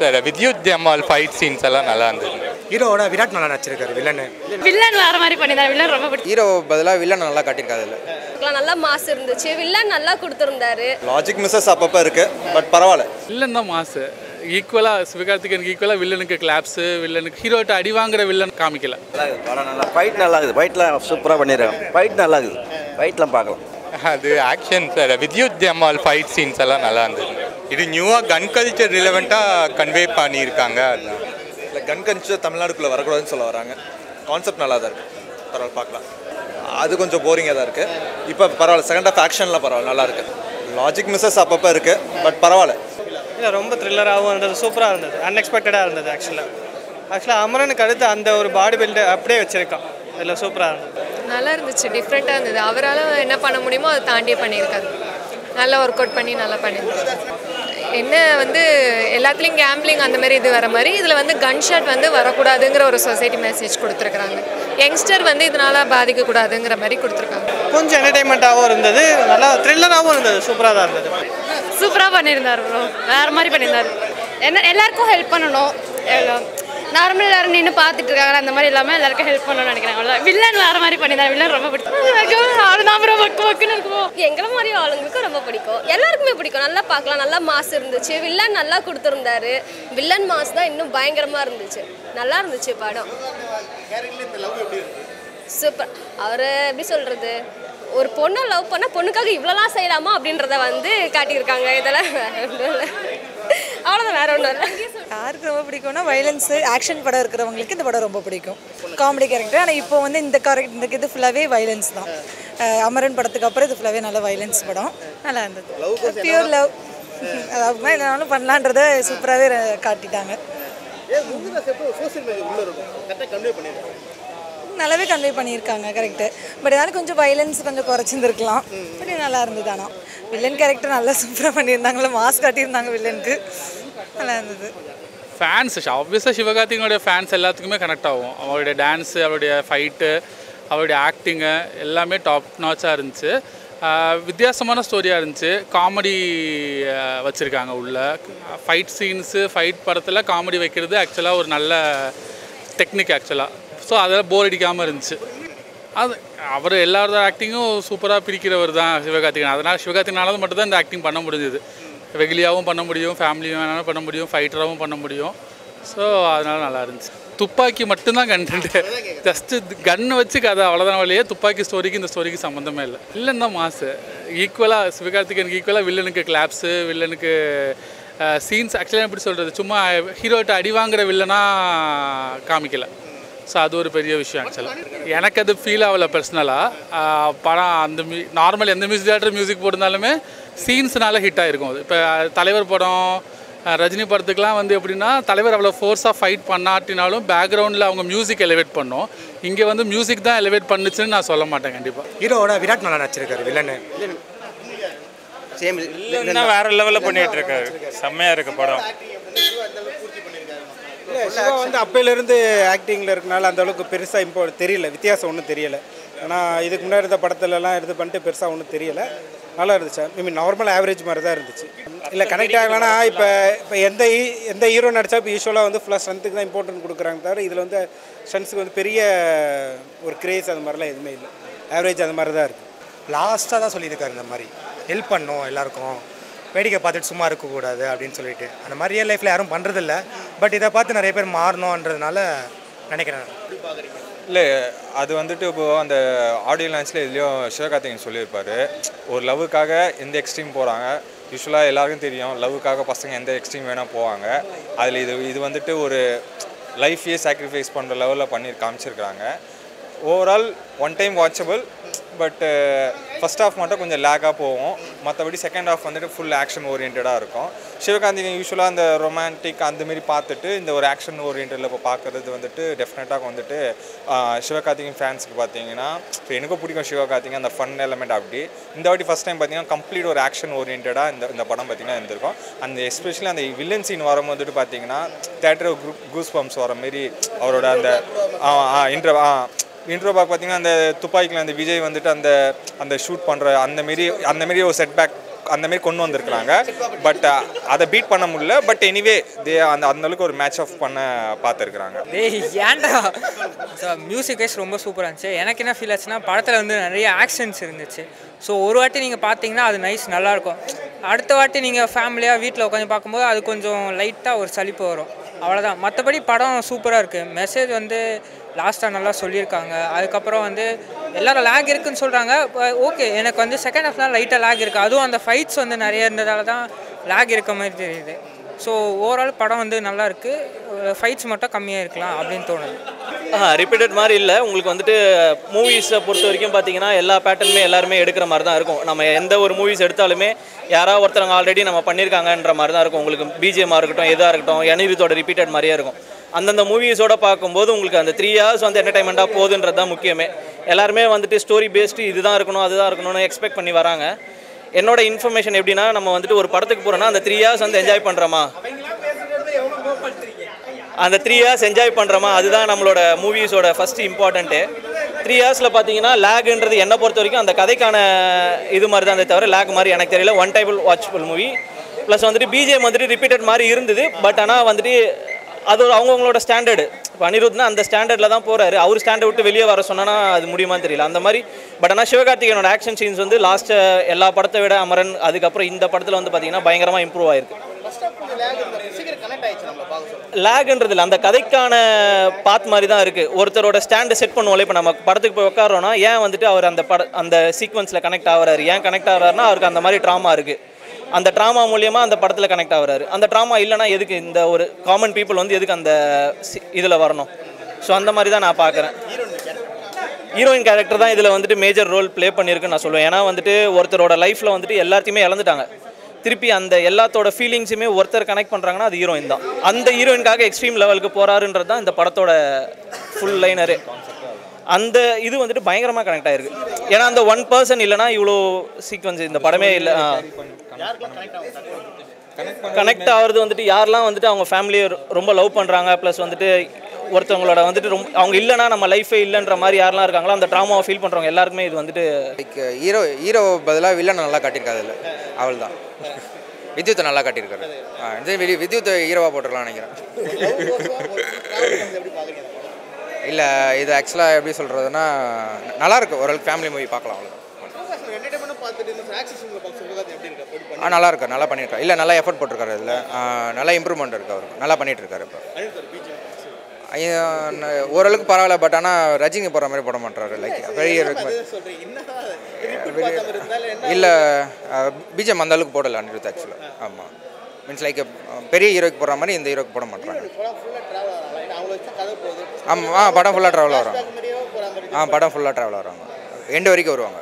Sir Vidyut Jamal fight scenes எல்லாம் நல்லா இருந்தது. ஹீரோவோட விராட் நல்லா நடிச்சிருக்காரு. வில்லன் வேற மாதிரி பண்ணிருந்தாரு. வில்லன் ரொம்ப பிடிக்கும். ஹீரோ பதிலாக வில்லன் நல்லா காட்டியிருக்காரு. அதில் நல்லா மாஸ் இருந்துச்சு. வில்லன் நல்லா கொடுத்துருந்தாரு. லாஜிக் மிஸ்ஸஸ் அப்பப்போ இருக்கு, பட் பரவாயில்ல. வில்லன் தான் மாசு. ஈக்குவலாக சிவகார்த்திகனுக்கு ஈக்குவலாக வில்லனுக்கு கிளாப்ஸு, வில்லனுக்கு ஹீரோட்ட அடி வாங்குற வில்லன் காமிக்கல. படம் நல்லா, ஃபைட் நல்லா இருக்குது. ஃபைட்லாம் சூப்பராக பண்ணிடுறாங்க. ஃபைட் நல்லா இருக்குது. ஃபைட்லாம் பார்க்கலாம். அது action sir Vidyut Jamal fight scenes எல்லாம் நல்லா இருந்தது. இது நியூவாக கன் கல்ச்சர் ரிலவெண்ட்டாக கன்வே பண்ணியிருக்காங்க. அதுதான் இல்லை, கன் கல்ச்சர் தமிழ்நாடுக்குள்ளே வரக்கூடாதுன்னு சொல்ல வராங்க. கான்செப்ட் நல்லா தான் இருக்குது. பரவாயில்ல, பார்க்கலாம். அது கொஞ்சம் போரிங்காக தான் இருக்குது. இப்போ பரவாயில்ல, செகண்ட் ஆஃப் ஆக்ஷன்லாம் பரவாயில்ல, நல்லா இருக்குது. லாஜிக் மிஸ்ஸஸ் அப்பப்போ இருக்குது, பட் பரவாயில்ல. இல்லை, ரொம்ப த்ரில்லராகவும் இருந்தது. சூப்பராக இருந்தது. அன்எக்ஸ்பெக்டடாக இருந்தது. ஆக்சுவலாக அமரனுக்கு அடுத்து அந்த ஒரு பாடி பில்டை அப்படியே வச்சுருக்கான். இதில் சூப்பராக இருந்தது. நல்லா இருந்துச்சு. டிஃப்ரெண்ட்டாக இருந்தது. அவரால் என்ன பண்ண முடியுமோ அதை தாண்டியே பண்ணியிருக்காரு. நல்லா ஒர்க் அவுட் பண்ணி நல்லா பண்ணியிருக்காரு. என்ன எல்லாத்துலேயும் கேம்பிளிங் அந்த மாதிரி இது வர மாதிரி இதில் கன் ஷாட் வரக்கூடாதுங்கிற ஒரு சொசைட்டி மெசேஜ் கொடுத்துருக்குறாங்க. யங்ஸ்டர் இதனால் பாதிக்கக்கூடாதுங்கிற மாதிரி கொடுத்துருக்காங்க. கொஞ்சம் என்டர்டைன்மெண்ட்டாகவும் இருந்தது. நல்லா த்ரில்லராகவும் இருந்தது. சூப்பராக தான் இருந்தது. சூப்பராக பண்ணியிருந்தார் ப்ரோ. வேறு மாதிரி பண்ணியிருந்தார். எல்லாருக்கும் ஹெல்ப் பண்ணணும். நார்மல் எல்லாரும் நின்று பார்த்துட்டு இருக்காங்க. அந்த மாதிரி இல்லாமல் எல்லாருக்கும் ஹெல்ப் பண்ணணும்னு நினைக்கிறாங்க. அவ்வளோ வில்லன் வேறு மாதிரி பண்ணியிருந்தார். வில்லன் ரொம்ப பிடிக்கும். அவ்வளோதான் ப்ரோ. வக்குன்னு இருக்கும். எங்களை மாதிரி ஆளுங்களுக்கு ரொம்ப பிடிக்கும். எல்லாருக்குமே பிடிக்கும். நல்லா பார்க்கலாம். நல்லா மாஸ் இருந்துச்சு. வில்லன் நல்லா கொடுத்துருந்தாரு. வில்லன் மாஸ் தான் இன்னும் பயங்கரமாக இருந்துச்சு. நல்லா இருந்துச்சு படம். சூப்பர். அவர் எப்படி சொல்கிறது, ஒரு பொண்ணை லவ் பண்ணால் பொண்ணுக்காக இவ்வளோலாம் செய்யலாமா அப்படின்றத காட்டியிருக்காங்க. இதெல்லாம் அவ்வளோதான், வேற ஒன்றும் இல்லை. யாருக்கு ரொம்ப பிடிக்கும்னா வயலன்ஸு ஆக்ஷன் படம் இருக்கிறவங்களுக்கு இந்த படம் ரொம்ப பிடிக்கும். Comedy character. ஆனால் இப்போ இந்த இது ஃபுல்லாகவே வயலன்ஸ் தான். அமரன் படத்துக்கு அப்புறம் இது ஃபுல்லாகவே நல்ல வயலன்ஸ் படம். நல்லா இருந்தது. Pure love. அதாவது என்னன்னாலும் பண்ணலான்றதை சூப்பராகவே காட்டிட்டாங்க. நல்லாவே கன்வே பண்ணியிருக்காங்க. கரெக்டு. பட் இதனால் கொஞ்சம் வயலன்ஸ் கொஞ்சம் குறைச்சிருந்துருக்கலாம். பட் நல்லா இருந்தது. ஆனால் வில்லன் கேரக்டர் நல்லா சூப்பராக பண்ணியிருந்தாங்களே. மாஸ் காட்டியிருந்தாங்க வில்லனுக்கு. நல்லா இருந்தது. ஃபேன்ஸ் ஆப்வியஸாக சிவகார்த்திகனுடைய ஃபேன்ஸ் எல்லாத்துக்குமே கனெக்ட் ஆகும். அவருடைய டான்ஸு, அவருடைய ஃபைட்டு, அவருடைய ஆக்டிங்கு எல்லாமே டாப் நாச்சாக இருந்துச்சு. வித்தியாசமான ஸ்டோரியாக இருந்துச்சு. காமெடி வச்சுருக்காங்க உள்ள. ஃபைட் சீன்ஸு, ஃபைட் படத்தில் காமெடி வைக்கிறது ஆக்சுவலாக ஒரு நல்ல டெக்னிக் ஆக்சுவலாக. ஸோ அதெல்லாம் போர் அடிக்காமல் இருந்துச்சு. அது அவர் எல்லாரோட ஆக்டிங்கும் சூப்பராக பிரிக்கிறவர் தான் சிவகார்த்திகேயன். அதனால் சிவகார்த்திகேயனால மட்டும்தான் இந்த ஆக்டிங் பண்ண முடிஞ்சது. வெகுலியாகவும் பண்ண முடியும், ஃபேமிலியும் வேணாலும் பண்ண முடியும், ஃபைட்டராகவும் பண்ண முடியும். ஸோ அதனால் நல்லா இருந்துச்சு. துப்பாக்கி மட்டும்தான் கண்டென்ட்டு. ஜஸ்ட்டு கன்னை வச்சு கதை அவ்வளோதான் வழியே. துப்பாக்கி ஸ்டோரிக்கு இந்த ஸ்டோரிக்கு சம்மந்தமே இல்லை. வில்லன் தான் மாசு. ஈக்குவலாக சிவகார்த்திகேயனுக்கு ஈக்குவலாக வில்லனுக்கு கிளாப்ஸு, வில்லனுக்கு சீன்ஸ் ஆக்சுவலாக எப்படி சொல்கிறது, சும்மா ஹீரோட்ட அடி வாங்குற வில்லனாக காமிக்கலை. ஸோ அது ஒரு பெரிய விஷயம் ஆக்சுவலாக. எனக்கு அது ஃபீல் ஆகலை பர்சனலாக. படம் அந்த நார்மல் எந்த மியூசிக் டேரக்டர் மியூசிக் போட்டிருந்தாலுமே சீன்ஸ்னால ஹிட் ஆகிருக்கும். அது இப்போ தலைவர் படம், ரஜினி படத்துக்குலாம் எப்படின்னா தலைவர் அவ்வளோ ஃபோர்ஸாக ஃபைட் பண்ணாட்டினாலும் பேக்ரவுண்டில் அவங்க மியூசிக் எலிவேட் பண்ணோம். இங்கே மியூசிக் தான் எலிவேட் பண்ணுச்சுன்னு நான் சொல்ல மாட்டேன். கண்டிப்பாக ஹீரோவோட விராட் நல்லா நடிச்சிருக்காரு. வில்லன் வேற லெவலில் பண்ணிகிட்டு இருக்காரு. செம்மையாக இருக்குது படம். சிவா அப்பையிலேருந்து ஆக்டிங்கில் இருக்கனால அந்த அளவுக்கு பெருசாக தெரியல, வித்தியாசம் ஒன்றும் தெரியலை. ஆனால் இதுக்கு முன்னாடி இருந்த படத்துலலாம் இது பண்ணிட்டு பெருசாக ஒன்றும் தெரியலை. நல்லா இருந்துச்சு. நார்மல் ஆவரேஜ் மாதிரி தான் இருந்துச்சு. இல்லை, கனெக்ட் ஆகலைன்னா இப்போ எந்த ஹீரோ நடித்தா இப்போ யூஸ்வலாக ஃபுல்லாக ஸ்ட்ரென்த்துக்கு தான் இம்பார்ட்டன்ட் கொடுக்குறாங்க தவிர இதில் ஸ்ட்ரென்த்ஸுக்கு பெரிய ஒரு கிரேஸ் அது மாதிரிலாம் எதுவுமே இல்லை. ஆவரேஜ் அது மாதிரி தான் இருக்குது. லாஸ்ட்டாக தான் சொல்லியிருக்காரு இந்த மாதிரி ஹெல்ப் பண்ணணும், எல்லாருக்கும் வேடிக்கை பார்த்துட்டு சும்மா இருக்கக்கூடாது அப்படின்னு சொல்லிட்டு. அந்த மாதிரி ரியல் லைஃப்பில் யாரும் பண்ணுறதில்ல. பட் இதை பார்த்து நிறைய பேர் மாறணுன்றதுனால நினைக்கிறேன். இல்லை, அது இப்போது அந்த ஆடியோ லான்ச்சில் இதுலேயும் சிவகார்த்திகேயன் சொல்லியிருப்பார். ஒரு லவ்வுக்காக எந்த எக்ஸ்ட்ரீம் போகிறாங்க. யூஸ்வலாக எல்லாருக்கும் தெரியும் லவ்வுக்காக பசங்க எந்த எக்ஸ்ட்ரீம் வேணால் போவாங்க. அதில் இது ஒரு லைஃபையே சாக்ரிஃபைஸ் பண்ணுற லெவலில் பண்ணி காமிச்சிருக்கிறாங்க. Overall one time watchable. But first half மட்டும் கொஞ்சம் லேக்காக போகும். மற்றபடி செகண்ட் ஹாஃப் ஃபுல் ஆக்ஷன் ஓரியன்டாக இருக்கும். சிவகார்த்திகேயன் யூஸ்வலாக அந்த ரொமான்டிக் அந்தமாரி பார்த்துட்டு இந்த ஒரு ஆக்ஷன் ஓரியன்டில் இப்போ பார்க்குறது டெஃபினட்டாக சிவகார்த்திகேயன் ஃபேன்ஸுக்கு பார்த்தீங்கன்னா இப்போ எனக்கும் பிடிக்கும் சிவகார்த்திகேயன் அந்த ஃபன் எலமெண்ட். அப்படி இந்த வாட்டி ஃபஸ்ட் டைம் பார்த்தீங்கன்னா கம்ப்ளீட் ஒரு ஆக்ஷன் ஓரியன்டாக இந்த படம் பார்த்திங்கன்னா இருந்திருக்கும். அந்த எஸ்பெஷலி அந்த வில்லன் சீன் வரும்போது பார்த்தீங்கன்னா தேட்டர் கூஸ் பம்ப்ஸ் வர மாரி அவரோட அந்த இன்ட்ரோ பார்த்திங்கன்னா அந்த துப்பாக்கியில் அந்த விஜய் அந்த ஷூட் பண்ணுற அந்த மாரி ஒரு செட்பேக் அந்தமாரி கொண்டு வந்திருக்கிறாங்க. பட் அதை பீட் பண்ண முடியல. பட் எனிவே அந்தளவுக்கு ஒரு மேட்ச் ஆஃப் பண்ண பார்த்துருக்குறாங்க. ஏன்டா மியூசிக் வைஸ் ரொம்ப சூப்பராக இருந்துச்சு. எனக்கு என்ன ஃபீல் ஆச்சுன்னா படத்தில் வந்து நிறைய ஆக்ஷன்ஸ் இருந்துச்சு. ஸோ ஒரு வாட்டி நீங்கள் பார்த்தீங்கன்னா அது நைஸ் நல்லாயிருக்கும். அடுத்த வாட்டி நீங்கள் ஃபேமிலியாக வீட்டில் உட்காந்து பார்க்கும்போது அது கொஞ்சம் லைட்டாக ஒரு சலிப்பு வரும், அவ்வளோதான். மற்றபடி படம் சூப்பராக இருக்குது. மெசேஜ் வந்து லாஸ்ட்டாக நல்லா சொல்லியிருக்காங்க. அதுக்கப்புறம் வந்து எல்லோரும் லேக் இருக்குதுன்னு சொல்கிறாங்க. ஓகே, எனக்கு வந்து செகண்ட் ஹாஃப் தான் லைட்டாக லேக் இருக்குது. அதுவும் அந்த ஃபைட்ஸ் வந்து நிறைய இருந்ததால தான் லேக் இருக்க மாதிரி தெரியுது. ஸோ ஓவரால் படம் வந்து நல்லா இருக்குது. ஃபைட்ஸ் மட்டும் கம்மியாக இருக்கலாம் அப்படின்னு தோணுது. ரிப்பீட்டட் மாதிரி இல்லை. உங்களுக்கு வந்துட்டு மூவிஸை பொறுத்த வரைக்கும் பார்த்தீங்கன்னா எல்லா பேட்டர்னுமே எல்லாருமே எடுக்கிற மாதிரி தான் இருக்கும். நம்ம எந்த ஒரு மூவிஸ் எடுத்தாலுமே யாராவது ஒருத்தவங்க ஆல்ரெடி நம்ம பண்ணியிருக்காங்கன்ற மாதிரி தான் இருக்கும். உங்களுக்கு பிஜிஎம்மாக இருக்கட்டும், எதாக இருக்கட்டும், அனிருத்தோட ரிப்பீட்டட் மாதிரியே இருக்கும். அந்தந்த மூவிஸோட பார்க்கும்போது உங்களுக்கு அந்த 3 hours வந்து என்டர்டைன்மெண்ட்டாக போகுதுன்றது தான் முக்கியமே. எல்லாருமே வந்துட்டு ஸ்டோரி பேஸ்டு இதுதான் இருக்கணும் அதுதான் இருக்கணும்னு எக்ஸ்பெக்ட் பண்ணி வராங்க. என்னோட இன்ஃபர்மேஷன் எப்படின்னா, நம்ம வந்துட்டு ஒரு படத்துக்கு போகிறோன்னா அந்த 3 hours வந்து என்ஜாய் பண்ணுறோமா, அந்த 3 hours என்ஜாய் பண்ணுறோமா, அதுதான் நம்மளோட மூவிஸோட ஃபஸ்ட்டு இம்பார்ட்டண்ட்டு. 3 hours பார்த்தீங்கன்னா லேகுன்றது என்னை பொறுத்த வரைக்கும் அந்த கதைக்கான இது மாதிரி தான் தவிர லேக் மாதிரி எனக்கு தெரியல. One டைபிள் watchable movie. ப்ளஸ் வந்துட்டு பிஜிஎம் வந்துட்டு ரிப்பீட்டட் மாதிரி இருந்தது. பட் ஆனால் வந்துட்டு அது ஒரு அவங்கவுங்களோட ஸ்டாண்டர்டு. இப்போ அனிருத்னா அந்த ஸ்டாண்டர்டில் தான் போகிறாரு. அவர் ஸ்டாண்டர்ட் விட்டு வெளியே வர சொன்னால் அது முடியுமான்னு தெரியல அந்த மாதிரி. பட் ஆனால் சிவகார்த்திகேயனோட ஆக்ஷன் சீன்ஸ் வந்து லாஸ்ட்டு எல்லா படத்தை விட அமரன் அதுக்கப்புறம் இந்த படத்தில் வந்து பார்த்திங்கன்னா பயங்கரமாக இம்ப்ரூவ் ஆயிருக்கு. லேக்ன்றது இல்லை, அந்த கதைக்கான பாத் மாதிரி தான் இருக்குது. ஒருத்தரோட ஸ்டாண்டை செட் பண்ணுவோம்ல. இப்போ நம்ம படத்துக்கு போய் உட்காரோன்னா ஏன் வந்துட்டு அவர் அந்த சீக்வன்ஸில் கனெக்ட் ஆகிறாரு, ஏன் கனெக்ட் ஆகிறாருன்னா அவருக்கு அந்த மாதிரி ட்ராமா இருக்குது. அந்த ட்ராமா மூலியமாக அந்த படத்தில் கனெக்ட் ஆகிறாரு. அந்த ட்ராமா இல்லைனா எதுக்கு இந்த ஒரு காமன் பீப்புள் வந்து எதுக்கு அந்த இதில் வரணும்? ஸோ அந்த மாதிரி தான் நான் பார்க்குறேன். ஹீரோயின் கேரக்டர் தான் இதில் வந்துட்டு மேஜர் ரோல் ப்ளே பண்ணியிருக்குன்னு நான் சொல்லுவேன். ஏன்னா வந்துட்டு ஒருத்தரோட லைஃப்பில் வந்துட்டு எல்லாத்தையுமே இழந்துட்டாங்க. திருப்பி அந்த எல்லாத்தோட ஃபீலிங்ஸுமே ஒருத்தர் கனெக்ட் பண்ணுறாங்கன்னா அது ஹீரோயின் தான். அந்த ஹீரோயின்காக எக்ஸ்ட்ரீம் லெவலுக்கு போகிறாருன்றது தான் இந்த படத்தோட ஃபுல் லைனரு. அந்த இது வந்துட்டு பயங்கரமாக கனெக்ட் ஆகிருக்கு. ஏன்னா அந்த 1 person இல்லைனா இவ்வளோ சீக்வன்ஸ் இந்த படமே இல்லை. கனெக்ட் ஆகிறது வந்துட்டு யாரெல்லாம் வந்துட்டு அவங்க ஃபேமிலியை ரொம்ப லவ் பண்ணுறாங்க, ப்ளஸ் வந்துட்டு ஒருத்தவங்களோட வந்துட்டு ரொம்ப அவங்க இல்லைனா நம்ம லைஃபே இல்லைன்ற மாதிரி யாரெல்லாம் இருக்காங்களோ அந்த ட்ராமாவை ஃபீல் பண்ணுறவங்க எல்லாருக்குமே இது வந்துட்டு ஹீரோ பதிலாக வில்லனை நல்லா காட்டியிருக்காது. இல்லை அவள் தான் வித்யுத்தை நல்லா காட்டியிருக்காரு. வித்யுத்தை ஹீரோவாக போட்டுருக்கலாம் நினைக்கிறேன். இல்லை இது ஆக்சுவலாக எப்படி சொல்கிறதுனா நல்லாயிருக்கு. ஓரளவுக்கு ஃபேமிலி மூவி பார்க்கலாம். அவ்வளோ நல்லா இருக்கு, நல்லா பண்ணியிருக்காரு. இல்லை நல்லா எஃபர்ட் போட்டிருக்காரு. இதில் நல்லா இம்ப்ரூவ்மெண்ட் இருக்குது அவருக்கு. நல்லா பண்ணிகிட்டு இருக்காரு. இப்போ ஓரளவுக்கு பரவாயில்ல. பட் ஆனால் ரஜினி போடுற மாதிரி போட மாட்டாரு. லைக் பெரிய இல்லை பிஜிஎம் அந்த அளவுக்கு போடலை அனிருத் ஆக்சுவலாக. ஆமாம், மீன்ஸ் லைக் பெரிய ஹீரோக்கு போடுற மாதிரி இந்த ஹீரோக்கு போட மாட்டாங்க. ஆமாம், படம் ஃபுல்லாக ட்ராவல் வரும். படம் ஃபுல்லாக ட்ராவல் வருவாங்க. எண்டு வரைக்கும் வருவாங்க.